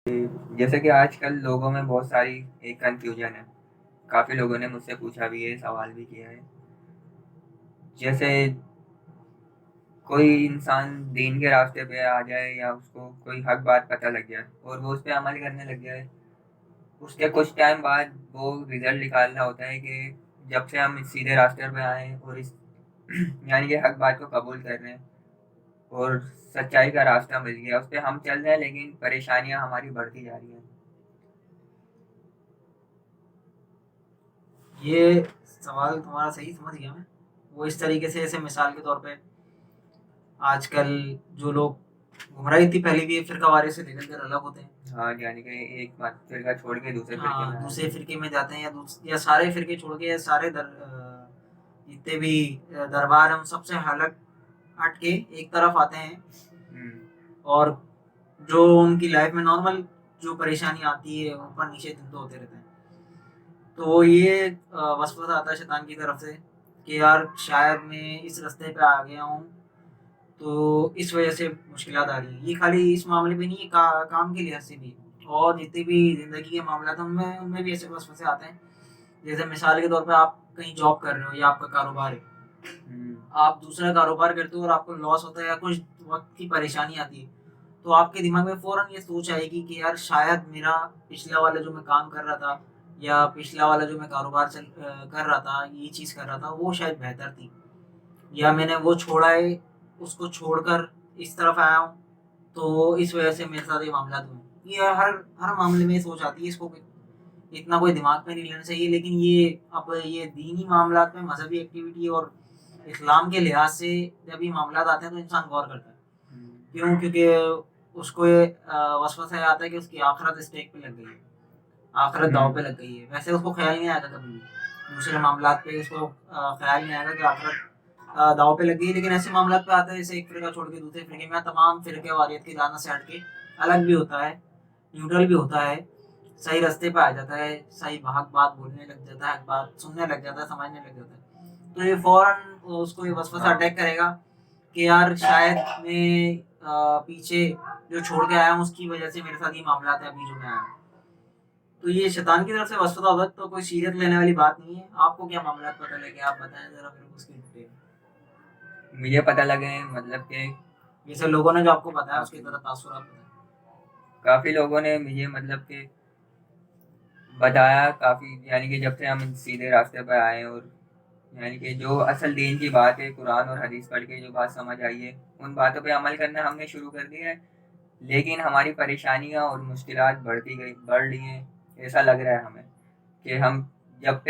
جیسے کہ آج کل لوگوں میں بہت ساری ایک کنفیوژن ہے. کافی لوگوں نے مجھ سے پوچھا بھی ہے, سوال بھی کیا ہے. جیسے کوئی انسان دین کے راستے پہ آ جائے یا اس کو کوئی حق بات پتہ لگ جائے اور وہ اس پہ عمل کرنے لگ جائے, اس کے کچھ ٹائم بعد وہ رزلٹ نکالنا ہوتا ہے کہ جب سے ہم اس سیدھے راستے پہ آئے اور اس یعنی کہ حق بات کو قبول کر رہے ہیں اور سچائی کا راستہ مل گیا, اس پہ ہم چل رہے ہیں, لیکن پریشانیاں ہماری بڑھتی جا رہی ہیں. یہ سوال تمہارا صحیح سمجھ گیا میں. وہ اس طریقے سے جیسے مثال کے طور پہ آج کل جو لوگ گمراہی تھی پہلے بھی فرقہ واری سے نکل کر الگ ہوتے ہیں. ہاں, یعنی کہ ایک بات فرقہ چھوڑ کے دوسرے فرقے میں دوسرے فرقے میں جاتے ہیں یا سارے فرقے چھوڑ کے سارے جتنے بھی دربار ہیں ان سب سے ہٹ کے ایک طرف آتے ہیں. اور جو ان کی لائف میں نارمل جو پریشانی آتی ہے اوپر نیچے دن تو ہوتے رہتے ہیں. تو یہ وسوسہ آتا ہے شیطان کی طرف سے کہ یار شاید میں اس راستے پہ آ گیا ہوں تو اس وجہ سے مشکلات آ رہی ہیں. یہ خالی اس معاملے پہ نہیں ہے, کام کے لحاظ سے بھی اور جتنے بھی زندگی کے معاملات ہیں ان میں بھی ایسے وسوسے آتے ہیں. جیسے مثال کے طور پہ آپ کہیں جاب کر رہے ہو یا آپ کا کاروبار ہے, آپ دوسرا کاروبار کرتے ہو اور آپ کو لاس ہوتا ہے یا کچھ وقت کی پریشانی آتی ہے, تو آپ کے دماغ میں فوراً یہ سوچ آئے گی کہ یار شاید میرا پچھلا والا جو میں کام کر رہا تھا یا پچھلا والا جو میں کاروبار کر رہا تھا, یہ چیز کر رہا تھا, وہ شاید بہتر تھی, یا میں نے وہ چھوڑا ہے, اس کو چھوڑ کر اس طرف آیا ہوں تو اس وجہ سے میرے ساتھ یہ معاملات ہوئے. یہ ہر معاملے میں سوچ آتی ہے. اس کو اتنا کوئی دماغ پہ نہیں لینا چاہیے, لیکن یہ دینی معاملات میں مذہبی ایکٹیویٹی اور اسلام کے لحاظ سے جب یہ معاملات آتے ہیں تو انسان غور کرتا ہے. کیوں؟ کیونکہ اس کو وسوسہ آتا ہے کہ اس کی آخرت اسٹیک پہ لگ گئی ہے, آخرت داؤ پہ لگ گئی ہے. ویسے اس کو خیال نہیں آئے گا کبھی بھی دوسرے معاملات پہ اس کو خیال نہیں آئے گا کہ آخرت داؤ پہ لگ گئی, لیکن ایسے معاملات پہ آتا ہے جیسے ایک فرقہ چھوڑ کے دوسرے فرقے میں, تمام فرقے واریت کی دانت سے ہٹ کے الگ بھی ہوتا ہے, نیوٹرل بھی ہوتا ہے, صحیح راستے پہ آ جاتا ہے, صحیح حق بات بولنے لگ جاتا ہے, حق بات سننے لگ جاتا ہے, سمجھنے لگ جاتا ہے. تو یہ فوراً اس کو یہ وسوسہ اٹیک کرے گا کہ یار شاید میں پیچھے جو چھوڑ کے آیا ہوں اس کی وجہ سے میرے ساتھ یہ معاملات ہیں ابھی جو میں آیا ہوں. تو یہ شیطان کی طرف سے وسوسہ ہوتا ہے, تو کوئی سیریت لینے والی بات نہیں ہے. آپ کو کیا معاملات پتہ لگے, آپ بتائیں ذرا میرے کو اس کی ڈیٹیل. مجھے پتہ لگے مطلب کہ جیسے لوگوں نے جو آپ کو بتایا اس کی طرح تاثرات بتائیں. کافی لوگوں نے مجھے مطلب کہ بتایا کافی, یعنی کہ جب سے ہم سیدھے راستے پہ آئے اور یعنی کہ جو اصل دین کی بات ہے, قرآن اور حدیث پڑھ کے جو بات سمجھ آئی ہے, ان باتوں پہ عمل کرنا ہم نے شروع کر دیا ہے, لیکن ہماری پریشانیاں اور مشکلات بڑھ رہی ہیں. ایسا لگ رہا ہے ہمیں کہ ہم جب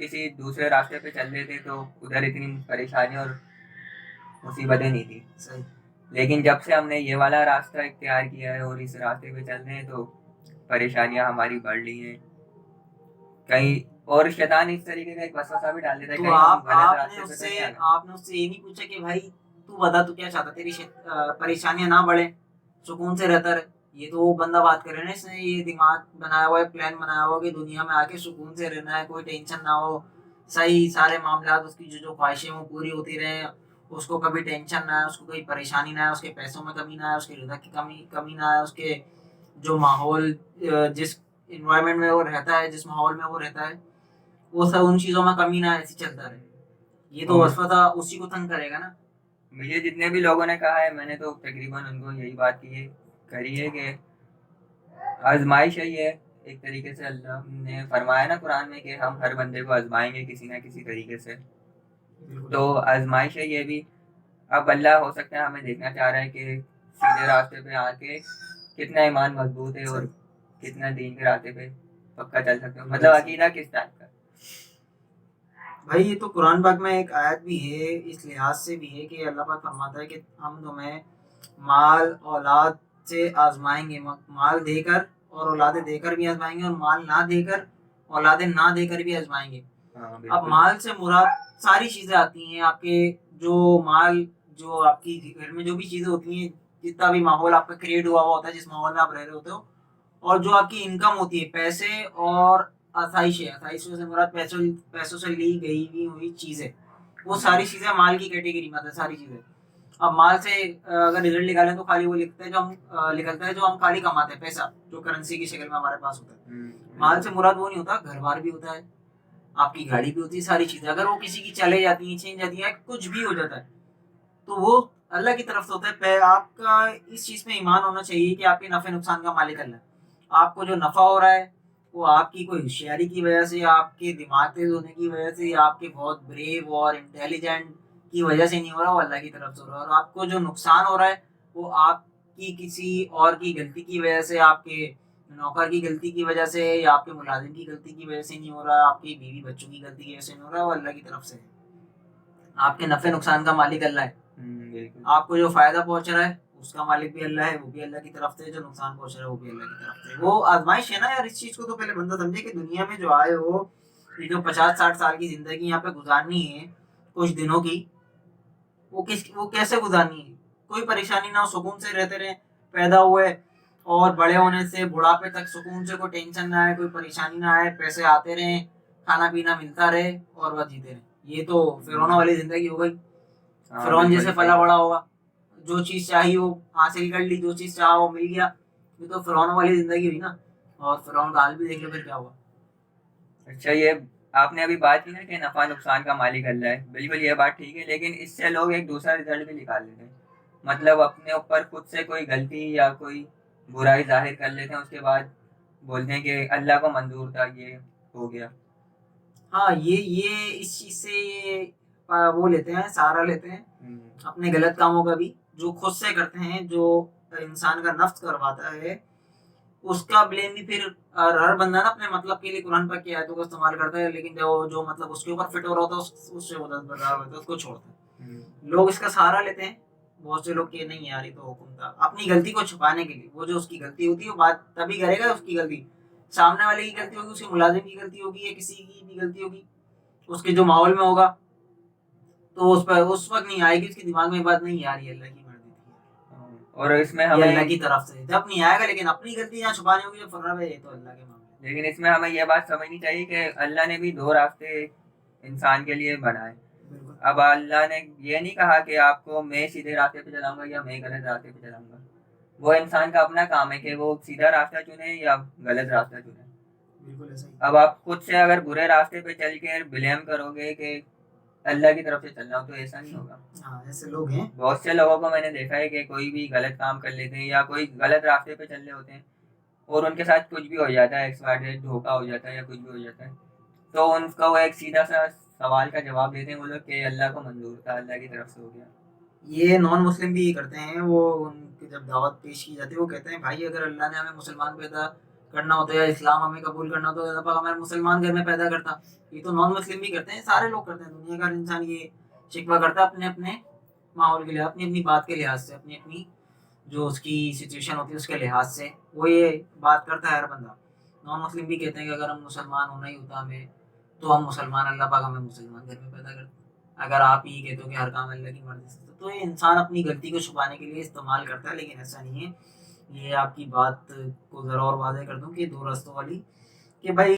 کسی دوسرے راستے پہ چل رہے تھے تو ادھر اتنی پریشانیاں اور مصیبتیں نہیں تھی, لیکن جب سے ہم نے یہ والا راستہ اختیار کیا ہے اور اس راستے پہ چل رہے ہیں تو پریشانیاں ہماری بڑھ رہی ہیں. کہیں اور شیطان اس طریقے کا ایک وسوسہ بھی ڈال دیتا ہے. تو آپ نے اس سے یہ نہیں پوچھا کہ بھائی تو بتا تو کیا چاہتا, تیری پریشانیاں نہ بڑھیں, سکون سے رہتا رہے. یہ تو وہ بندہ بات کر رہے ہیں, اس نے یہ دماغ بنایا ہوا ہے, پلان بنایا ہوا کہ دنیا میں آ کے سکون سے رہنا ہے, کوئی ٹینشن نہ ہو, صحیح سارے معاملات اس کی جو خواہشیں وہ پوری ہوتی رہیں, اس کو کبھی ٹینشن نہ ہے, اس کو کوئی پریشانی نہ ہے, اس کے پیسوں میں کمی نہ ہے, اس کے رزق کی کمی نہ ہے, اس کے جو ماحول جس انوائرمنٹ میں وہ رہتا ہے, جس ماحول میں وہ رہتا ہے, وہ سب ان چیزوں میں کمی نہ ایسی چلتا رہے. یہ تو وسوسہ اسی کو تنگ کرے گا نا. مجھے جتنے بھی لوگوں نے کہا ہے, میں نے تو تقریباً ان کو یہی بات کری ہے کہ آزمائش ہے یہ ایک طریقے سے. اللہ نے فرمایا نا قرآن میں کہ ہم ہر بندے کو آزمائیں گے کسی نہ کسی طریقے سے, تو آزمائش ہے یہ بھی. اب اللہ ہو سکتا ہے ہمیں دیکھنا چاہ رہا ہے کہ سیدھے راستے پہ آ کے کتنا ایمان مضبوط ہے اور کتنا دین کے راستے پہ پکا چل سکتے ہو, مطلب عقیدہ کس ٹائپ کا. بھائی یہ تو قرآن پاک میں ایک آیت بھی ہے, اس لحاظ سے بھی ہے کہ اللہ پاک فرماتا ہے کہ ہم تمہیں مال اولاد سے آزمائیں گے, مال دے کر اور اولادیں دے کر بھی آزمائیں گے, اور مال نہ دے کر اولادیں نہ دے کر بھی آزمائیں گے. اب مال سے مراد ساری چیزیں آتی ہیں. آپ کے جو مال, جو آپ کی گھر میں جو بھی چیزیں ہوتی ہیں, جتنا بھی ماحول آپ کا کریٹ ہوا ہوتا ہے, جس ماحول میں آپ رہ رہے ہوتے ہو, اور جو آپ کی انکم ہوتی ہے, پیسے اور آسائشوں سے مراد پیسوں سے لی گئی ہوئی چیزیں, وہ ساری چیزیں مال کی کیٹیگری میں آتی ہیں. ساری چیزیں اب مال سے اگر رزلٹ نکالیں تو خالی وہ لکھتے ہیں جو ہم نکلتا ہے جو ہم خالی کماتے ہیں، پیسہ جو کرنسی کی شکل میں ہمارے پاس ہوتا ہے. مال سے مراد وہ نہیں ہوتا، گھر بار بھی ہوتا ہے، آپ کی گاڑی بھی ہوتی ہے، ساری چیزیں اگر وہ کسی کی چلے جاتی ہیں، چھین جاتی ہیں، کچھ بھی ہو جاتا ہے تو وہ اللہ کی طرف سے ہوتا ہے. آپ کا اس چیز میں ایمان ہونا چاہیے کہ آپ کے نفع نقصان کا مالک اللہ ہے. آپ کو جو نفع ہو رہا ہے وہ آپ کی کوئی ہوشیاری کی وجہ سے، آپ کے دماغ تیز ہونے کی وجہ سے، آپ کے بہت بریو اور انٹیلیجنٹ کی وجہ سے نہیں ہو رہا، وہ اللہ کی طرف سے ہو رہا ہے. اور آپ کو جو نقصان ہو رہا ہے وہ آپ کی کسی اور کی غلطی کی وجہ سے، آپ کے نوکر کی غلطی کی وجہ سے یا آپ کے ملازم کی غلطی کی وجہ سے نہیں ہو رہا، آپ کی بیوی بچوں کی غلطی کی وجہ سے نہیں ہو رہا، وہ اللہ کی طرف سے ہے. آپ کے نفع نقصان کا مالک اللہ ہے. آپ کو جو فائدہ پہنچ رہا ہے اس کا مالک بھی اللہ ہے، وہ بھی اللہ کی طرف سے. جو نقصان پہنچ رہا ہے وہ بھی اللہ کی طرف سے. وہ آزمائش ہے نا یار. اس چیز کو تو پہلے بندہ سمجھے کہ دنیا میں جو آئے ہو، یہ جو 50-60 سال کی زندگی یہاں پہ گزارنی ہے کچھ دنوں کی، وہ کیسے گزارنی ہے؟ کوئی پریشانی نہ ہو، سکون سے رہتے رہیں. پیدا ہوئے اور بڑے ہونے سے بڑھاپے تک سکون سے، کوئی ٹینشن نہ آئے، کوئی پریشانی نہ آئے، پیسے آتے رہیں، کھانا پینا ملتا رہے اور وہ جیتے رہیں. یہ تو فرعون والی زندگی ہو گئی. فرعون جیسے پلا بڑا ہوگا، جو چیز چاہیے وہ حاصل کر لی، جو چیز چاہا وہ مل گیا. یہ تو فرعون والی زندگی ہوئی نا. اور فرعون کا حال بھی دیکھ لو پھر کیا ہوا. اچھا، یہ آپ نے ابھی بات کی نا کہ نفع نقصان کا مالک اللہ ہے، بالکل یہ بات ٹھیک ہے، لیکن اس سے لوگ ایک دوسرا رزلٹ بھی نکال لیتے ہیں. مطلب اپنے اوپر خود سے کوئی غلطی یا کوئی برائی ظاہر کر لیتے ہیں، اس کے بعد بولتے ہیں کہ اللہ کو منظور تھا، یہ ہو گیا. ہاں، یہ اس چیز سے یہ وہ لیتے ہیں، سہارا لیتے ہیں اپنے غلط کاموں کا بھی، جو خود سے کرتے ہیں، جو انسان کا نفس کرواتا ہے. اس کا بلیم بھی پھر ہر بندہ نا اپنے مطلب کے لیے قرآن پاک کی آیتوں کا استعمال کرتا ہے، لیکن جو مطلب اس کے اوپر فٹ ہو رہا ہوتا ہے اس سے وہ دست بردار ہوتا ہے، اس کو چھوڑتا ہے. لوگ اس کا سہارا لیتے ہیں. بہت سے لوگ کہ نہیں یار یہ تو حکم تھا، اپنی غلطی کو چھپانے کے لیے. وہ جو اس کی غلطی ہوتی ہے وہ بات تبھی کرے گا. اس کی غلطی سامنے والے کی غلطی ہوگی، اس کے ملازم کی غلطی ہوگی یا کسی کی بھی غلطی ہوگی، اس کے جو ماحول میں ہوگا تو اس پر اس وقت نہیں آئے گی اس کے دماغ میں بات، نہیں یار یہ اللہ کی مرضی تھی، اور اس میں یہ ہمیں اللہ کی طرف سے جب نہیں آئے گا. لیکن اپنی غلطی یہاں چھپانے ہوگی جو فرار ہے، یہ تو اللہ کے معاملے. لیکن اس میں ہمیں یہ بات سمجھنی چاہیے کہ اللہ نے بھی دو راستے انسان کے لیے بنائے. اب اللہ نے یہ نہیں کہا کہ آپ کو میں سیدھے راستے پہ چلاؤں گا یا میں غلط راستے پہ چلاؤں گا. وہ انسان کا اپنا کام ہے کہ وہ سیدھا راستہ چنے یا غلط راستہ چنے. بالکل ایسا ہی. اب آپ خود سے اگر برے راستے پہ چل کے بلیم کرو گے کہ اللہ کی طرف سے چلنا ہو، تو ایسا نہیں ہوگا. ہاں، ایسے لوگ ہیں. بہت سے لوگوں کو میں نے دیکھا ہے کہ کوئی بھی غلط کام کر لیتے ہیں یا کوئی غلط راستے پہ چل رہے ہوتے ہیں اور ان کے ساتھ کچھ بھی ہو جاتا ہے، دھوکا ہو جاتا ہے یا کچھ بھی ہو جاتا ہے، تو ان کا وہ ایک سیدھا سا سوال کا جواب دیتے ہیں وہ لوگ کہ اللہ کو منظور تھا، اللہ کی طرف سے ہو گیا. یہ نان مسلم بھی کرتے ہیں. وہ ان کی جب دعوت پیش کی جاتی ہے وہ کہتے ہیں بھائی اگر اللہ نے ہمیں مسلمان پیدا کرنا ہوتا ہے یا اسلام ہمیں قبول کرنا ہوتا ہے تو اللہ پاک ہمیں مسلمان گھر میں پیدا کرتا. یہ تو نان مسلم بھی کرتے ہیں، سارے لوگ کرتے ہیں. دنیا کا انسان یہ شکوہ کرتا ہے اپنے اپنے ماحول کے لحاظ، اپنی اپنی بات کے لحاظ سے، اپنی اپنی جو اس کی سچویشن ہوتی ہے اس کے لحاظ سے وہ یہ بات کرتا ہے ہر بندہ. نان مسلم بھی کہتے ہیں کہ اگر ہم مسلمان ہونا ہی ہوتا ہمیں تو ہم مسلمان، اللہ پاک ہمیں مسلمان گھر میں پیدا کرتے. اگر آپ ہی کہتے ہو کہ ہر کام اللہ کی مرضی سے، تو یہ انسان اپنی غلطی کو چھپانے کے لیے استعمال کرتا ہے. لیکن ایسا نہیں ہے. یہ آپ کی بات کو ذرا اور واضح کر دوں کہ دو راستوں والی، کہ بھائی